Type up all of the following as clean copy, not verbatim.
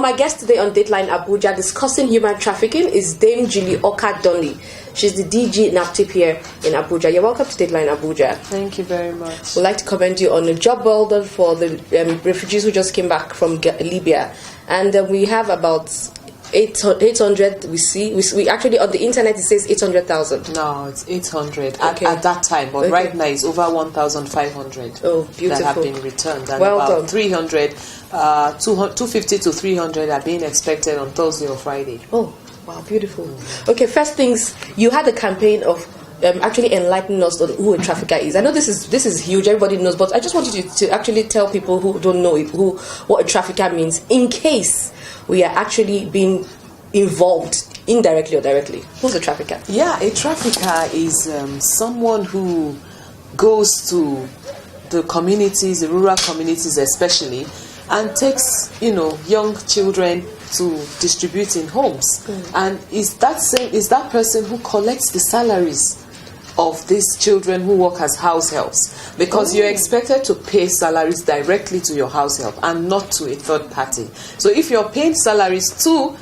my guest today on Dateline Abuja discussing human trafficking is Dame Julie Oka-Donley. She's the DG NAPTIP here in Abuja. You're welcome to Dateline Abuja. Thank you very much. We'd like to commend you on a job well done for the refugees who just came back from Libya. And we have about 800. We actually on the internet it says 800,000. No, it's 800 okay. at that time, but right now it's over 1,500. Oh, beautiful. That have been returned, and well about done. 300, 250 to 300 are being expected on Thursday or Friday. Oh, wow, beautiful. Okay, first things, you had a campaign of actually enlightening us on who a trafficker is. I know this is huge, everybody knows, but I just wanted you to actually tell people who don't know it, what a trafficker means, in case we are actually being involved indirectly or directly. Who's a trafficker? Yeah, a trafficker is someone who goes to the communities, the rural communities especially, and takes, young children to distribute in homes. And is that person who collects the salaries of these children who work as house helps, because you're expected to pay salaries directly to your house help and not to a third party. So if you're paying salaries to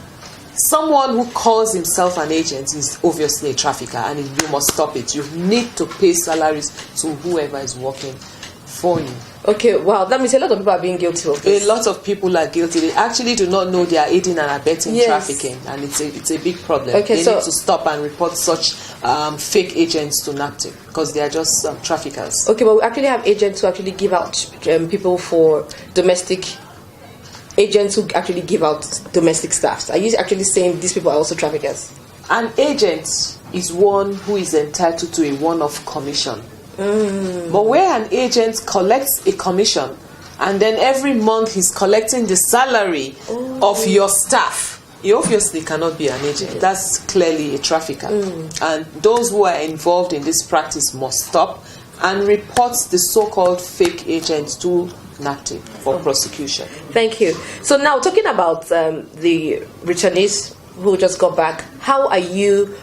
someone who calls himself an agent, is obviously a trafficker, and you must stop it. You need to pay salaries to whoever is working for you. Okay, wow, that means a lot of people are being guilty of this. A lot of people are guilty. They actually do not know they are aiding and abetting trafficking, and it's a big problem. Okay, they need to stop and report such fake agents to NAPTIP, because they are just traffickers. Okay, but we actually have agents who actually give out people for domestic. Agents who actually give out domestic staffs. Are you actually saying these people are also traffickers? An agent is one who is entitled to a one-off commission. But where an agent collects a commission and then every month he's collecting the salary of your staff, you obviously cannot be an agent. That's clearly a trafficker. And those who are involved in this practice must stop and report the so-called fake agents to NAPTIP for prosecution. Thank you. So now talking about the returnees who just got back, how are you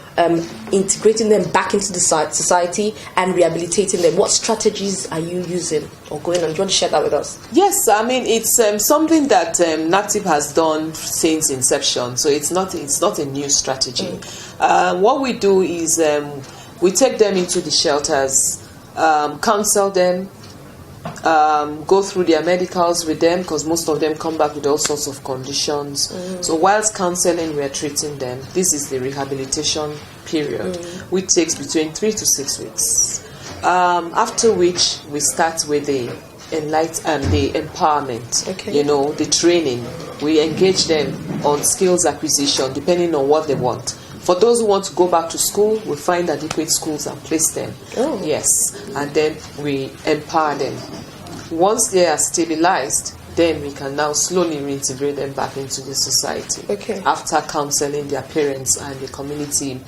integrating them back into the society and rehabilitating them? What strategies are you using or going on? Do you want to share that with us? Yes, I mean it's something that NAPTIP has done since inception, so it's not a new strategy. What we do is we take them into the shelters, counsel them, go through their medicals with them, because most of them come back with all sorts of conditions. So whilst counseling, we are treating them. This is the rehabilitation period, which takes between 3 to 6 weeks. After which we start with the empowerment. Okay. The training. We engage them on skills acquisition depending on what they want. For those who want to go back to school, we find adequate schools and place them. Oh. Yes, and then we empower them. Once they are stabilized, then we can now slowly reintegrate them back into the society. Okay. After counseling their parents and the community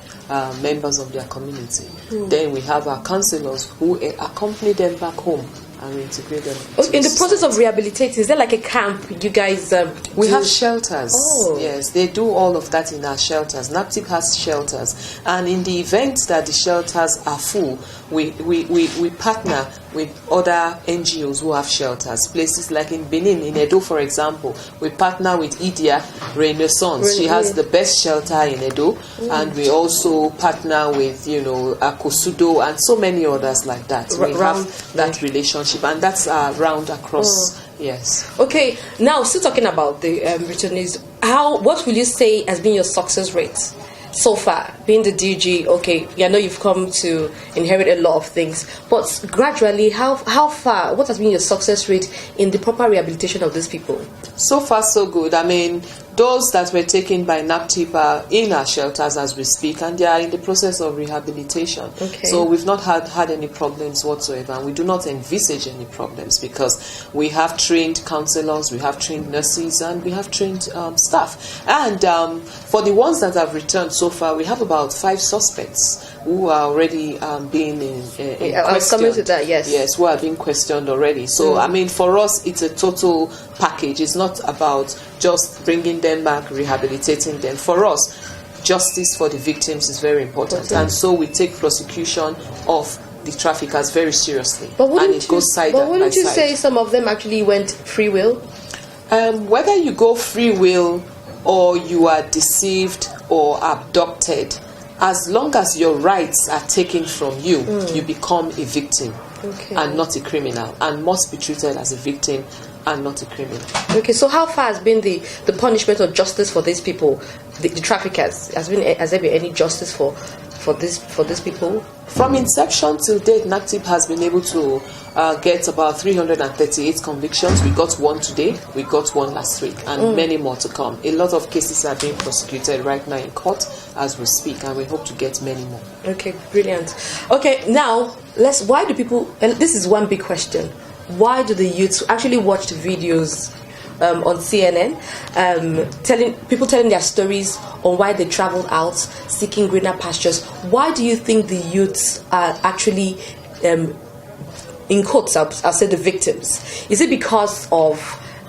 members of their community, then we have our counselors who accompany them back home and reintegrate them. In the process of rehabilitating, is there like a camp you guys we have shelters. Oh. Yes, they do all of that in our shelters. NAPTIP has shelters, and in the event that the shelters are full, we partner with other NGOs who have shelters. Places like in Benin, in Edo, for example, we partner with Idia Renaissance. She has the best shelter in Edo, and we also partner with Akosudo and so many others like that. We have that relationship, and that's round across. Yes. Okay. Now, still talking about the returnees, what will you say has been your success rate so far, being the DG? Okay, I know you've come to inherit a lot of things, but gradually, how far? What has been your success rate in the proper rehabilitation of these people? So far, so good. I mean, those that were taken by NAPTIP are in our shelters as we speak, and they are in the process of rehabilitation. Okay. So we've not had any problems whatsoever, and we do not envisage any problems, because we have trained counselors, we have trained nurses, and we have trained staff. And for the ones that have returned so far, we have about 5 suspects who are already being questioned. I'll come into that, yes. Yes, who are being questioned already. So, I mean, for us, it's a total package. It's not about just bringing them back, rehabilitating them. For us, justice for the victims is very important. And so we take prosecution of the traffickers very seriously. But and it goes side by side. But wouldn't you say some of them actually went free will? Whether you go free will or you are deceived or abducted, as long as your rights are taken from you, you become a victim and not a criminal, and must be treated as a victim and not a criminal. Okay, so how far has been the punishment or justice for these people, the traffickers? Has there been any justice for these people? From inception till date, NAPTIP has been able to get about 338 convictions. We got one today, we got one last week, and many more to come. A lot of cases are being prosecuted right now in court as we speak, and we hope to get many more. Okay, brilliant. Okay, now why do people, and this is one big question, why do the youths actually watch the videos on CNN, telling their stories on why they traveled out seeking greener pastures? Why do you think the youths are actually, in quotes, I'll say the victims? Is it because of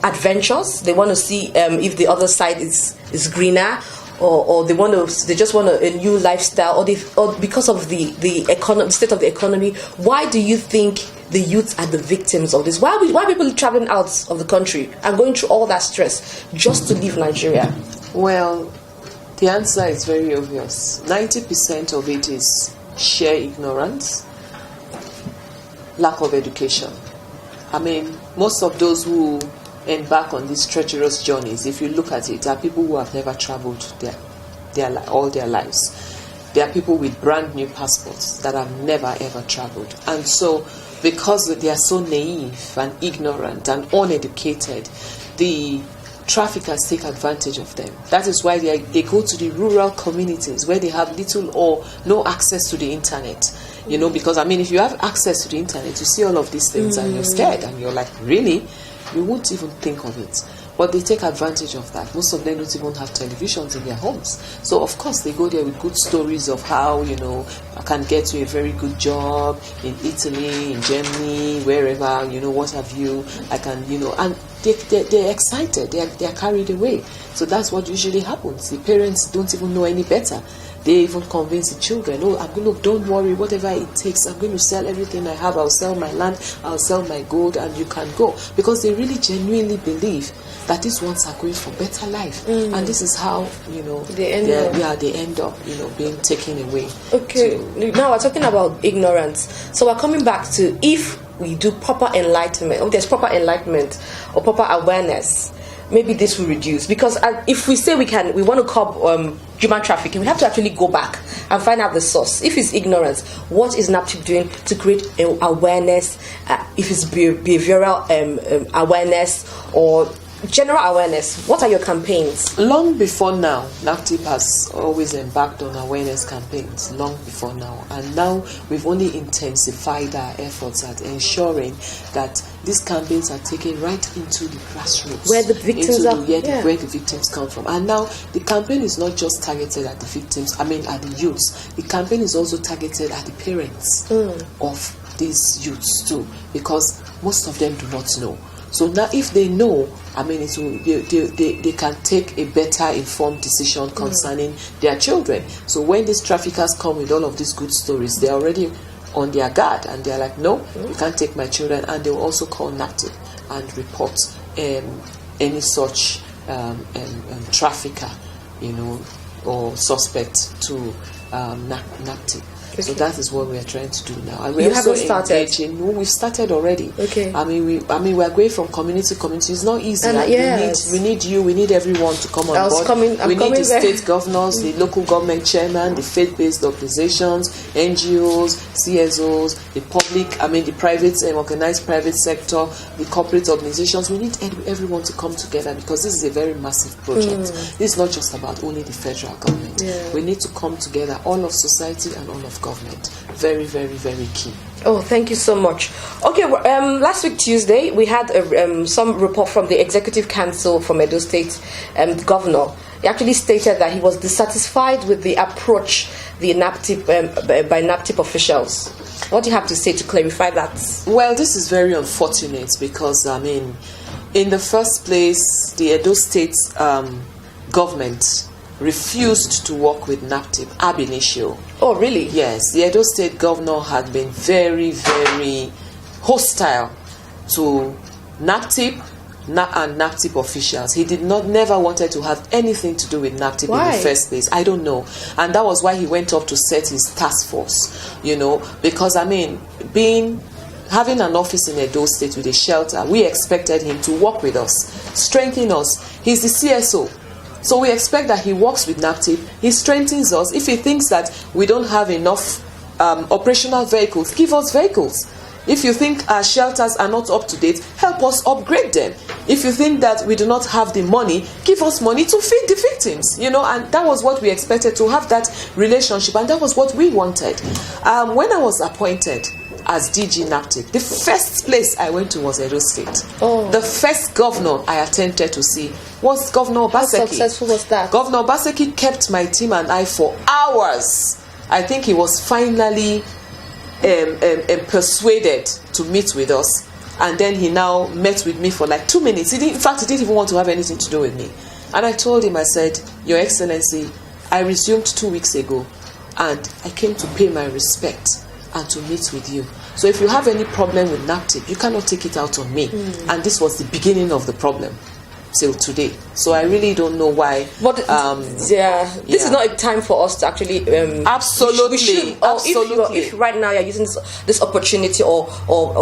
adventures? They want to see if the other side is greener, or they just want a new lifestyle, or because of the state of the economy? Why do you think the youths are the victims of this? Why are people traveling out of the country and going through all that stress just to leave Nigeria? Well, the answer is very obvious. 90% of it is sheer ignorance, lack of education. I mean, most of those who embark on these treacherous journeys, if you look at it, are people who have never traveled all their lives. They are people with brand new passports that have never ever traveled. And so, because they are so naive and ignorant and uneducated, the traffickers take advantage of them. That is why they go to the rural communities where they have little or no access to the internet. Because, I mean, if you have access to the internet, you see all of these things and you're scared and you're like, really? You won't even think of it. But they take advantage of that. Most of them don't even have televisions in their homes. So, of course, they go there with good stories of how, I can get to a very good job in Italy, in Germany, wherever, what have you. I can, and they're excited. They're carried away. So that's what usually happens. The parents don't even know any better. They even convince the children, don't worry, whatever it takes, I'm going to sell everything I have. I'll sell my land, I'll sell my gold, and you can go. Because they really genuinely believe that these ones are going for better life. And this is how, they end up, being taken away. Okay, now we're talking about ignorance. So we're coming back to, if we do proper enlightenment, or there's proper enlightenment or proper awareness, maybe this will reduce. Because if we say we want to curb human trafficking, we have to actually go back and find out the source. If it's ignorance, what is NAPTIP doing to create awareness? If it's behavioral awareness or general awareness, what are your campaigns? Long before now, NAPTIP has always embarked on awareness campaigns, long before now. And now we've only intensified our efforts at ensuring that these campaigns are taken right into the grassroots. Where the victims are. Where the victims come from. And now the campaign is not just targeted at the victims, at the youths. The campaign is also targeted at the parents of these youths too, because most of them do not know. So now, if they know, they can take a better informed decision concerning their children. So when these traffickers come with all of these good stories, they're already on their guard, and they're like, no, you can't take my children. And they will also call NAPTIP and report any such trafficker, or suspect to NAPTIP. Okay. So that is what we are trying to do now. And we're also engaging. We've started already. Okay. We are going from community to community. It's not easy. We need you. We need everyone to come on board. We need the state governors, the local government chairman, the faith-based organizations, NGOs, CSOs, the public. The private, organized private sector, the corporate organizations. We need everyone to come together, because this is a very massive project. This is not just about only the federal government. Yeah. We need to come together, all of society and all of government. Very, very, very key. Oh, thank you so much. Okay, last week Tuesday we had some report from the Executive Council from Edo State Governor. He actually stated that he was dissatisfied with the approach by NAPTIP officials. What do you have to say to clarify that? Well, this is very unfortunate, because in the first place, the Edo State government refused to work with NAPTIP ab initio. Oh, really? Yes, the Edo State governor had been very, very hostile to NAPTIP and NAPTIP officials. He never wanted to have anything to do with NAPTIP Why? in the first place. I don't know. And that was why he went up to set his task force, because having an office in Edo State with a shelter, we expected him to work with us, strengthen us. He's the CSO. So we expect that he works with NAPTIP, he strengthens us. If he thinks that we don't have enough operational vehicles, give us vehicles. If you think our shelters are not up to date, help us upgrade them. If you think that we do not have the money, give us money to feed the victims. And that was what we expected, to have that relationship, and that was what we wanted. When I was appointed as DG NAPTIP, the first place I went to was Edo State. Oh. The first governor I attempted to see was Governor Obaseki. How successful was that? Governor Obaseki kept my team and I for hours. I think he was finally persuaded to meet with us, and then he now met with me for like 2 minutes. He didn't even want to have anything to do with me. And I told him, I said, Your Excellency, I resumed 2 weeks ago, and I came to pay my respect and to meet with you. So if you have any problem with NAPTIP, you cannot take it out on me. And this was the beginning of the problem till today. So I really don't know why. But this is not a time for us to actually absolutely. If right now you're using this opportunity or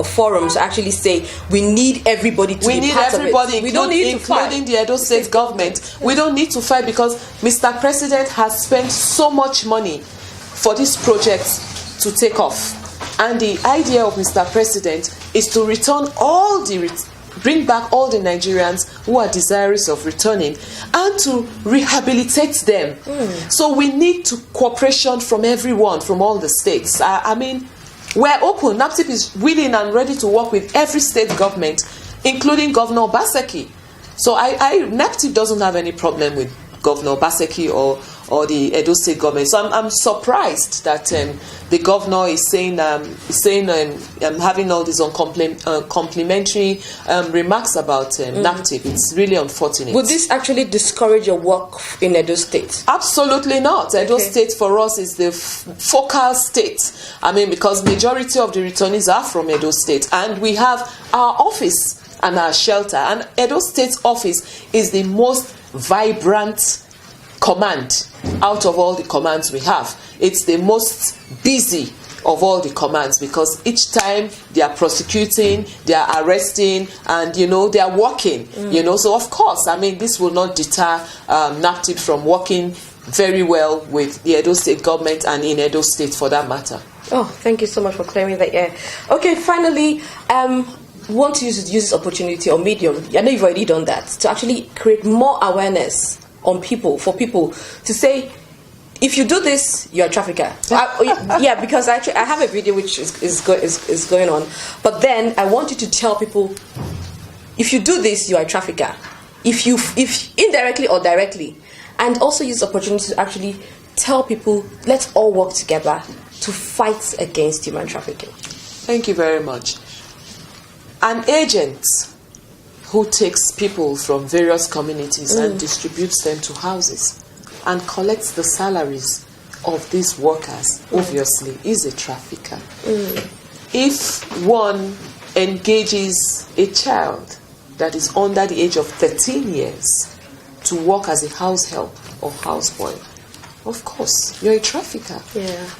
forums to actually say we need everybody to be part of it. We don't need to fight, including the Edo State government. Yes. We don't need to fight, because Mr. President has spent so much money for this project to take off. And the idea of Mr. President is to bring back all the Nigerians who are desirous of returning, and to rehabilitate them. So we need cooperation from everyone, from all the states. We're open. NAPTIP is willing and ready to work with every state government, including Governor Obaseki. So NAPTIP doesn't have any problem with Governor Obaseki or the Edo State government. So I'm surprised that the governor is saying having all these complimentary remarks about NAPTIP. It's really unfortunate. Would this actually discourage your work in Edo State? Absolutely not. Edo State for us is the focal state. Because majority of the returnees are from Edo State, and we have our office and our shelter. And Edo State's office is the most vibrant command out of all the commands we have. It's the most busy of all the commands, because each time they are prosecuting, they are arresting, and they are working. So of course, this will not deter NAPTIP from working very well with the Edo State government, and in Edo State for that matter. Oh, thank you so much for clearing that. Okay, finally, want to use this opportunity or medium, I know you've already done that, to actually create more awareness for people to say, if you do this, you're a trafficker. Because actually I have a video which is going on, but then I want you to tell people, if you do this, you're a trafficker. If indirectly or directly, and also use the opportunity to actually tell people, let's all work together to fight against human trafficking. Thank you very much. An agent who takes people from various communities and distributes them to houses and collects the salaries of these workers, obviously, is a trafficker. If one engages a child that is under the age of 13 years to work as a house help or houseboy, of course, you're a trafficker.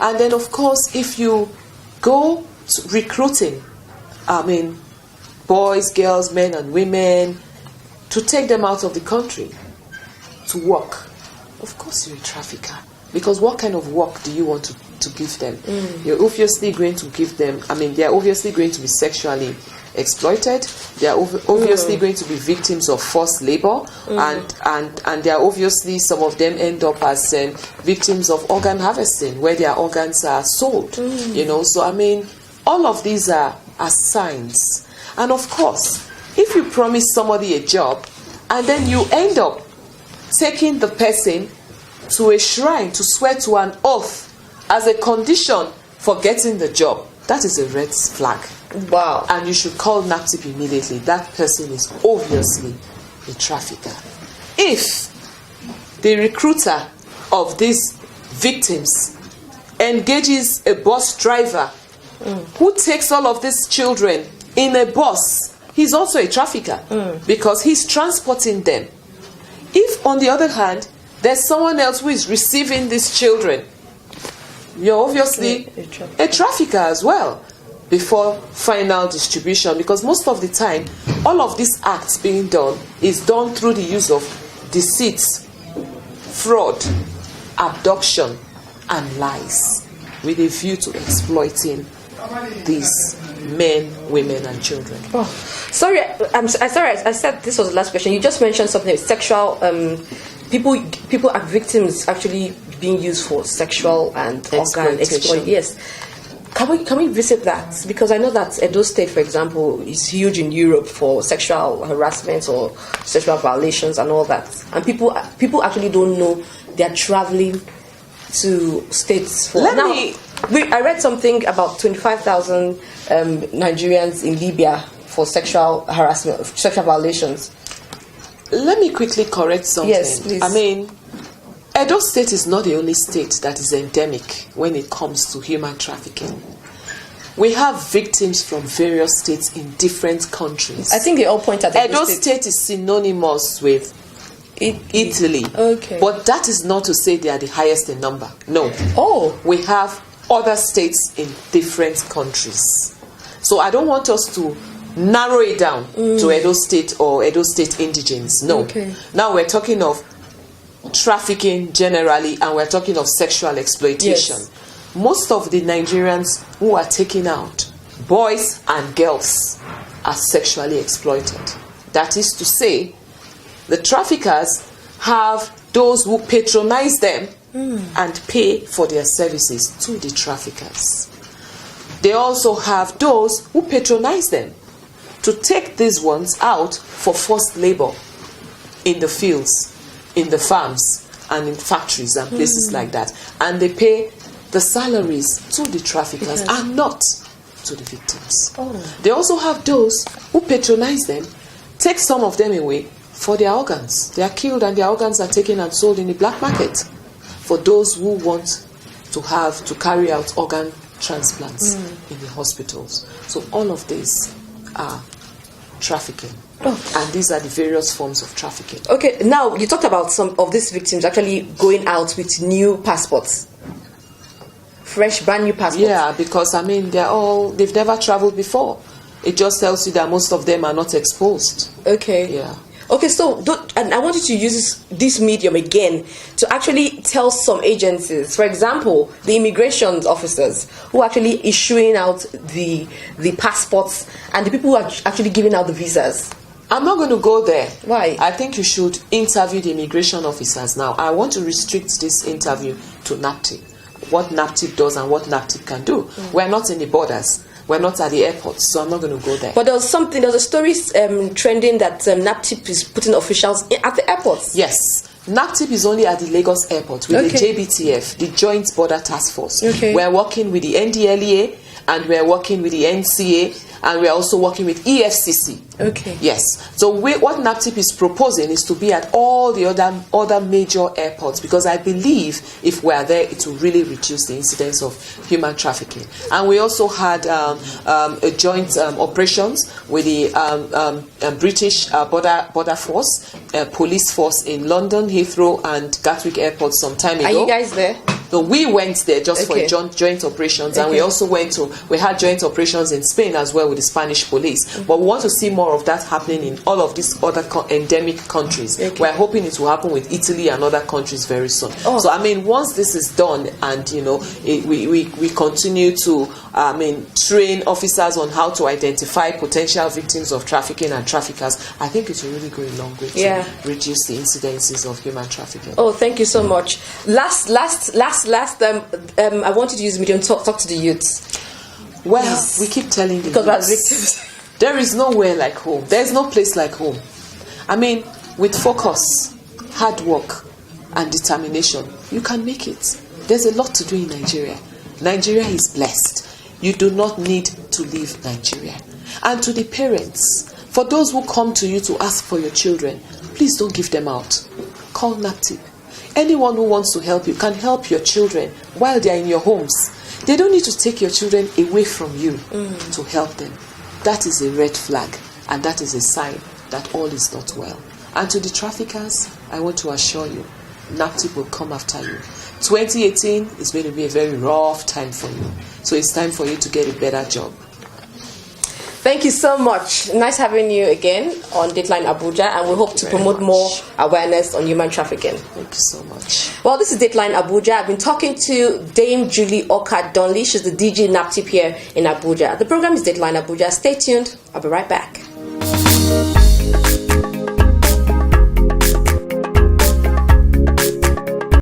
And then, of course, if you go to recruiting, boys, girls, men and women, to take them out of the country to work, of course you're a trafficker. Because what kind of work do you want to give them? You're obviously going to give them, they're obviously going to be sexually exploited, they're obviously going to be victims of forced labor, and they're obviously, some of them end up as victims of organ harvesting, where their organs are sold. So all of these are signs. And of course, if you promise somebody a job and then you end up taking the person to a shrine to swear to an oath as a condition for getting the job, that is a red flag. Wow. And you should call NAPTIP immediately. That person is obviously a trafficker. If the recruiter of these victims engages a bus driver who takes all of these children in a bus he's also a trafficker because he's transporting them. If, on the other hand, there's someone else who is receiving these children, you're obviously a trafficker as well before final distribution, because most of the time, all of these acts being done is done through the use of deceit, fraud, abduction, and lies, with a view to exploiting these men, women, and children. Oh, sorry, I'm sorry. I said this was the last question. You just mentioned something sexual. People are victims actually being used for sexual and organ exploitation. Yes. Can we visit that? Because I know that Edo State, for example, is huge in Europe for sexual harassment or sexual violations and all that. And people actually don't know they're traveling to states for. I read something about 25,000 Nigerians in Libya for sexual harassment, sexual violations. Let me quickly correct something. Yes, please. I mean, Edo State is not the only state that is endemic when it comes to human trafficking. We have victims from various states in different countries. I think they all point at Edo State is synonymous with Italy. Okay. But that is not to say they are the highest in number. No. Oh. We have other states in different countries. So I don't want us to narrow it down to Edo State or Edo State indigenes. No. Okay. Now we're talking of trafficking generally, and we're talking of sexual exploitation. Yes. Most of the Nigerians who are taken out, boys and girls, are sexually exploited. That is to say, the traffickers have those who patronize them and pay for their services to the traffickers. They also have those who patronize them to take these ones out for forced labor in the fields, in the farms, and in factories and places like that. And they pay the salaries to the traffickers and not to the victims. Oh. They also have those who patronize them, take some of them away for their organs. They are killed and their organs are taken and sold in the black market for those who want to carry out organ transplants in the hospitals. So all of these are trafficking. Oh. And these are the various forms of trafficking. Okay, now you talked about some of these victims actually going out with new passports. Fresh, brand new passports. Yeah, because I mean they've never traveled before. It just tells you that most of them are not exposed. Okay. Yeah. Okay, so and I wanted to use this medium again to actually tell some agencies, for example, the immigration officers who are actually issuing out the passports and the people who are actually giving out the visas. I'm not going to go there. Why? I think you should interview the immigration officers now. I want to restrict this interview to NAPTIP. What NAPTIP does and what NAPTIP can do. We're not in the borders. We're not at the airports, so I'm not going to go there. But there was a story trending that NAPTIP is putting officials at the airports. Yes. NAPTIP is only at the Lagos airport with the JBTF, the Joint Border Task Force. Okay. We're working with the NDLEA and we're working with the NCA and we're also working with EFCC. Okay. Yes. So what NAPTIP is proposing is to be at all the other major airports, because I believe if we're there, it will really reduce the incidence of human trafficking. And we also had a joint operations with the British border force, police force in London, Heathrow, and Gatwick Airport some time ago. Are you guys there? So we went there just for joint operations, and we also we had joint operations in Spain as well with the Spanish police. But we want to see more of that happening in all of these other endemic countries. We're hoping it will happen with Italy and other countries very soon. Oh. So I mean, once this is done, and we continue to train officers on how to identify potential victims of trafficking and traffickers, I think it will really go a long way to reduce the incidences of human trafficking. Oh, thank you so much. Last I wanted to use medium to talk to the youths. Well, we keep telling the because youths, we're victims. There is nowhere like home. There's no place like home. I mean, with focus, hard work, and determination, you can make it. There's a lot to do in Nigeria. Nigeria is blessed. You do not need to leave Nigeria. And to the parents, for those who come to you to ask for your children, please don't give them out. Call NAPTIP. Anyone who wants to help you can help your children while they are in your homes. They don't need to take your children away from you to help them. That is a red flag. and that is a sign that all is not well. And to the traffickers, I want to assure you, NAPTIP will come after you. 2018 is going to be a very rough time for you. So it's time for you to get a better job. Thank you so much. Nice having you again on Dateline Abuja, and we hope to promote more awareness on human trafficking. Thank you so much. Well, this is Dateline Abuja. I've been talking to Dame Julie Oka-Donley. She's the DG NAPTIP here in Abuja. The program is Dateline Abuja. Stay tuned. I'll be right back.